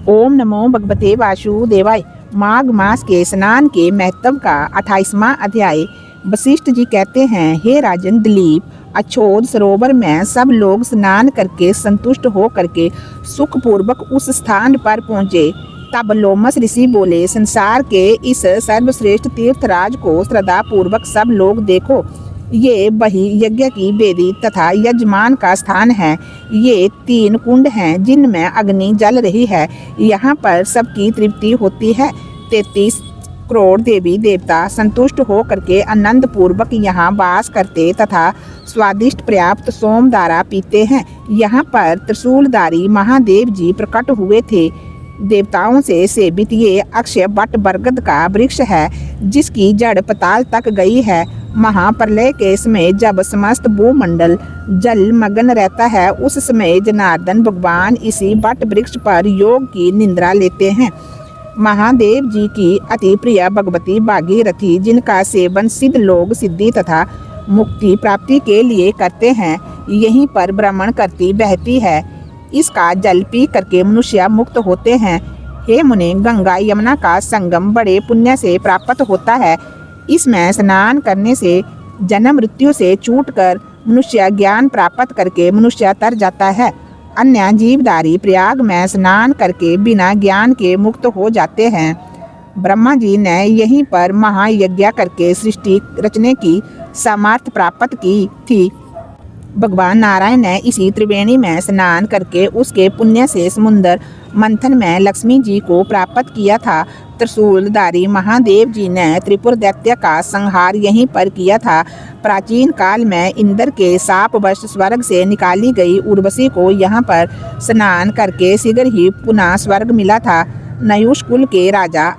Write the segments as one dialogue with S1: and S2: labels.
S1: ओम नमो भगवते वासुदेवाय। माघ मास के स्नान के महत्व का 28वां अध्याय। वशिष्ठ जी कहते हैं, हे राजन दिलीप, अछोद सरोवर में सब लोग स्नान करके संतुष्ट हो करके सुखपूर्वक उस स्थान पर पहुँचे। तब लोमस ऋषि बोले, संसार के इस सर्वश्रेष्ठ तीर्थराज को श्रद्धा पूर्वक सब लोग देखो। ये वही यज्ञ की वेदी तथा यजमान का स्थान है। ये 3 कुंड हैं जिनमें अग्नि जल रही है। यहाँ पर सबकी तृप्ति होती है। 33 करोड़ देवी देवता संतुष्ट हो करके आनंद पूर्वक यहाँ वास करते तथा स्वादिष्ट पर्याप्त सोमधारा पीते हैं। यहाँ पर त्रिशूलधारी महादेव जी प्रकट हुए थे। देवताओं से सेवित ये अक्षय वट बरगद का वृक्ष है, जिसकी जड़ पताल तक गई है। महाप्रलय के समय जब समस्त भूमंडल जल मग्न रहता है, उस समय जनार्दन भगवान इसी वट वृक्ष पर योग की निद्रा लेते हैं। महादेव जी की अति प्रिय भगवती भागीरथी, जिनका सेवन सिद्ध लोग सिद्धि तथा मुक्ति प्राप्ति के लिए करते हैं, यहीं पर भ्रमण करती बहती है। इसका जल पी करके मनुष्य मुक्त होते हैं। हे मुने, गंगा यमुना का संगम बड़े पुण्य से प्राप्त होता है। इसमें स्नान करने से जन्म मृत्यु से छूटकर मनुष्य ज्ञान प्राप्त करके मनुष्य तर जाता है। अन्य जीवधारी प्रयाग में स्नान करके बिना ज्ञान के मुक्त हो जाते हैं। ब्रह्मा जी ने यहीं पर महायज्ञ करके सृष्टि रचने की सामर्थ्य प्राप्त की थी। भगवान नारायण ने इसी त्रिवेणी में स्नान करके उसके पुण्य से समुद्र मंथन में लक्ष्मी जी को प्राप्त किया था। त्रिशूलधारी महादेव जी ने त्रिपुर दैत्य का संहार यहीं पर किया था। प्राचीन काल में इंद्र के शापवश स्वर्ग से निकाली गई उर्वशी को यहाँ पर स्नान करके शीघ्र ही पुनः स्वर्ग मिला था। नयुष कुल के राजा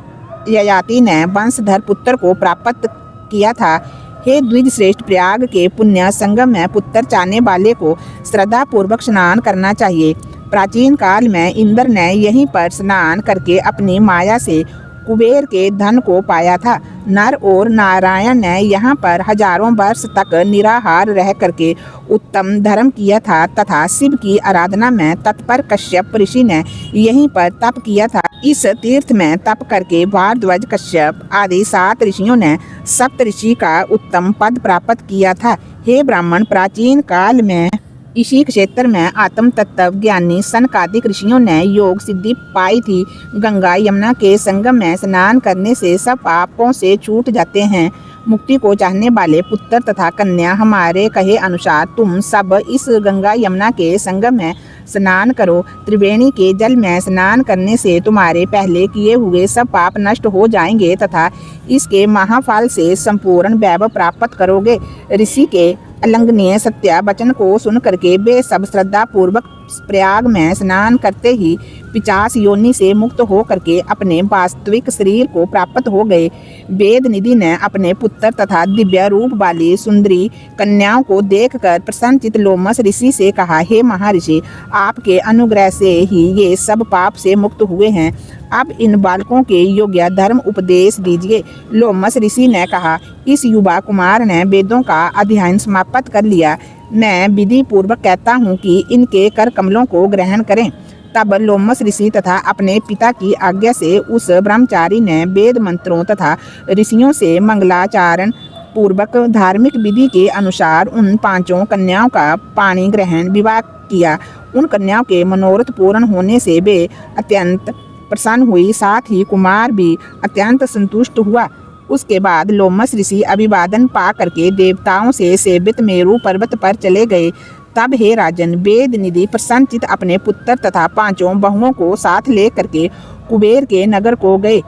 S1: ययाति ने वंशधर पुत्र को प्राप्त किया था। हे द्विज श्रेष्ठ, प्रयाग के पुण्य संगम में पुत्र चाहने वाले को श्रद्धा पूर्वक स्नान करना चाहिए। प्राचीन काल में इंद्र ने यहीं पर स्नान करके अपनी माया से कुबेर के धन को पाया था। नर और नारायण ने यहाँ पर हजारों वर्ष तक निराहार रह करके उत्तम धर्म किया था तथा शिव की आराधना में तत्पर कश्यप ऋषि ने यहीं पर तप किया था। इस तीर्थ में तप करके भारद्वाज, कश्यप आदि 7 ऋषियों ने सप्त ऋषि का उत्तम पद प्राप्त किया था। हे ब्राह्मण, प्राचीन काल में इसी क्षेत्र में आत्म तत्व ज्ञानी सनकादिक ऋषियों ने योग सिद्धि पाई थी। गंगा यमुना के संगम में स्नान करने से सब पापों से छूट जाते हैं। मुक्ति को चाहने वाले पुत्र तथा कन्या, हमारे कहे अनुसार तुम सब इस गंगा यमुना के संगम में स्नान करो। त्रिवेणी के जल में स्नान करने से तुम्हारे पहले किए हुए सब पाप नष्ट हो जाएंगे तथा इसके महाफल से संपूर्ण वैभव प्राप्त करोगे। ऋषि के अलंघनीय सत्य वचन को सुन करके वे सब श्रद्धा पूर्वक प्रयाग में स्नान करते ही 50 योनि से मुक्त हो करके अपने वास्तविक शरीर को प्राप्त हो गए। वेद निधि ने अपने पुत्र तथा दिव्य रूप वाली सुंदरी कन्याओं को देखकर प्रसन्नचित लोमस ऋषि से कहा, हे महर्षि, आपके अनुग्रह से ही ये सब पाप से मुक्त हुए हैं। अब इन बालकों के योग्य धर्म उपदेश दीजिए। लोमस ऋषि ने कहा, इस युवा कुमार ने वेदों का अध्ययन समाप्त कर लिया। मैं विधि पूर्वक कहता हूँ कि इनके कर कमलों को ग्रहण करें। तब लोमस ऋषि तथा अपने पिता की आज्ञा से उस ब्रह्मचारी ने वेद मंत्रों तथा ऋषियों से मंगलाचारण पूर्वक धार्मिक विधि के अनुसार उन 5 कन्याओं का पाणी ग्रहण विवाह किया। उन कन्याओं के मनोरथ पूर्ण होने से वे अत्यंत प्रसन्न हुई, साथ ही कुमार भी अत्यंत संतुष्ट हुआ। उसके बाद लोमस ऋषि अभिवादन पा करके देवताओं से सेवित मेरु पर्वत पर चले गए। तब हे राजन, वेद निधि प्रसन्नचित अपने पुत्र तथा 5 बहुओं को साथ ले करके कुबेर के नगर को गए।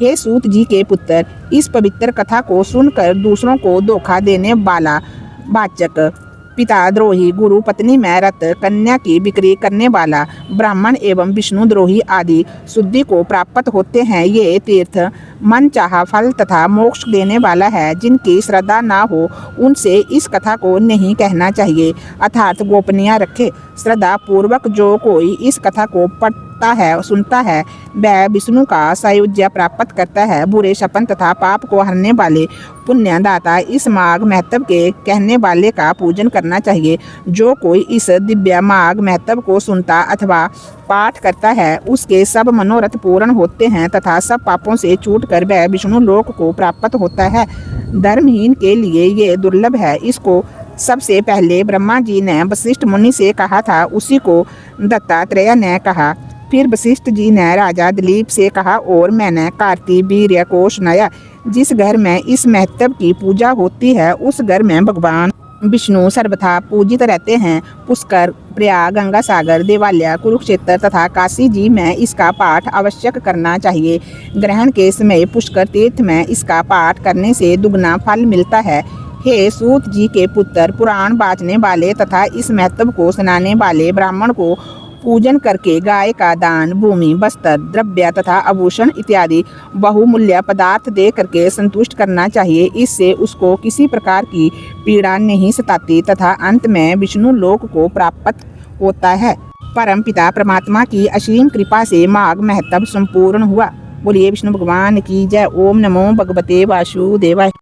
S1: हे सूत जी के पुत्र, इस पवित्र कथा को सुनकर दूसरों को धोखा देने वाला, वाचक, पिता द्रोही, गुरु पत्नी में रत, कन्या की बिक्री करने वाला, ब्राह्मण एवं विष्णु द्रोही आदि शुद्धि को प्राप्त होते हैं। ये तीर्थ मन चाहा फल तथा मोक्ष देने वाला है। जिनकी श्रद्धा ना हो उनसे इस कथा को नहीं कहना चाहिए, अर्थात गोपनीय रखे। श्रद्धा पूर्वक जो कोई इस कथा को पढ़ता है, सुनता है, वह विष्णु का सायुज्य प्राप्त करता है। बुरे सपन तथा पाप को हरने वाले पुण्यदाता इस माघ महत्व के कहने वाले का पूजन करना चाहिए। जो कोई इस दिव्य माघ महत्व को सुनता अथवा पाठ करता है उसके सब मनोरथ पूर्ण होते हैं तथा सब पापों से छूटकर वह विष्णु लोक को प्राप्त होता है। धर्महीन के लिए ये दुर्लभ है। इसको सबसे पहले ब्रह्मा जी ने वशिष्ठ मुनि से कहा था, उसी को दत्तात्रेय ने कहा। फिर वशिष्ठ जी ने राजा दिलीप से कहा और मैंने कार्तिवीर्य को सुनाया। जिस घर में इस महत्व की पूजा होती है उस घर में भगवान विष्णु सर्वथा पूजित रहते हैं। पुष्कर, प्रयाग, गंगा सागर, देवालय, कुरुक्षेत्र तथा काशी जी में इसका पाठ आवश्यक करना चाहिए। ग्रहण के समय पुष्कर तीर्थ में इसका पाठ करने से दुगना फल मिलता है। हे सूत जी के पुत्र, पुराण बाँचने वाले तथा इस महत्व को सुनाने वाले ब्राह्मण को पूजन करके गाय का दान, भूमि, वस्त्र, द्रव्य तथा आभूषण इत्यादि बहुमूल्य पदार्थ दे करके संतुष्ट करना चाहिए। इससे उसको किसी प्रकार की पीड़ा नहीं सताती तथा अंत में विष्णु लोक को प्राप्त होता है। परम पिता परमात्मा की असीम कृपा से माघ महत्व संपूर्ण हुआ। बोलिए विष्णु भगवान की जय। ओम नमो भगवते वासुदेवाय।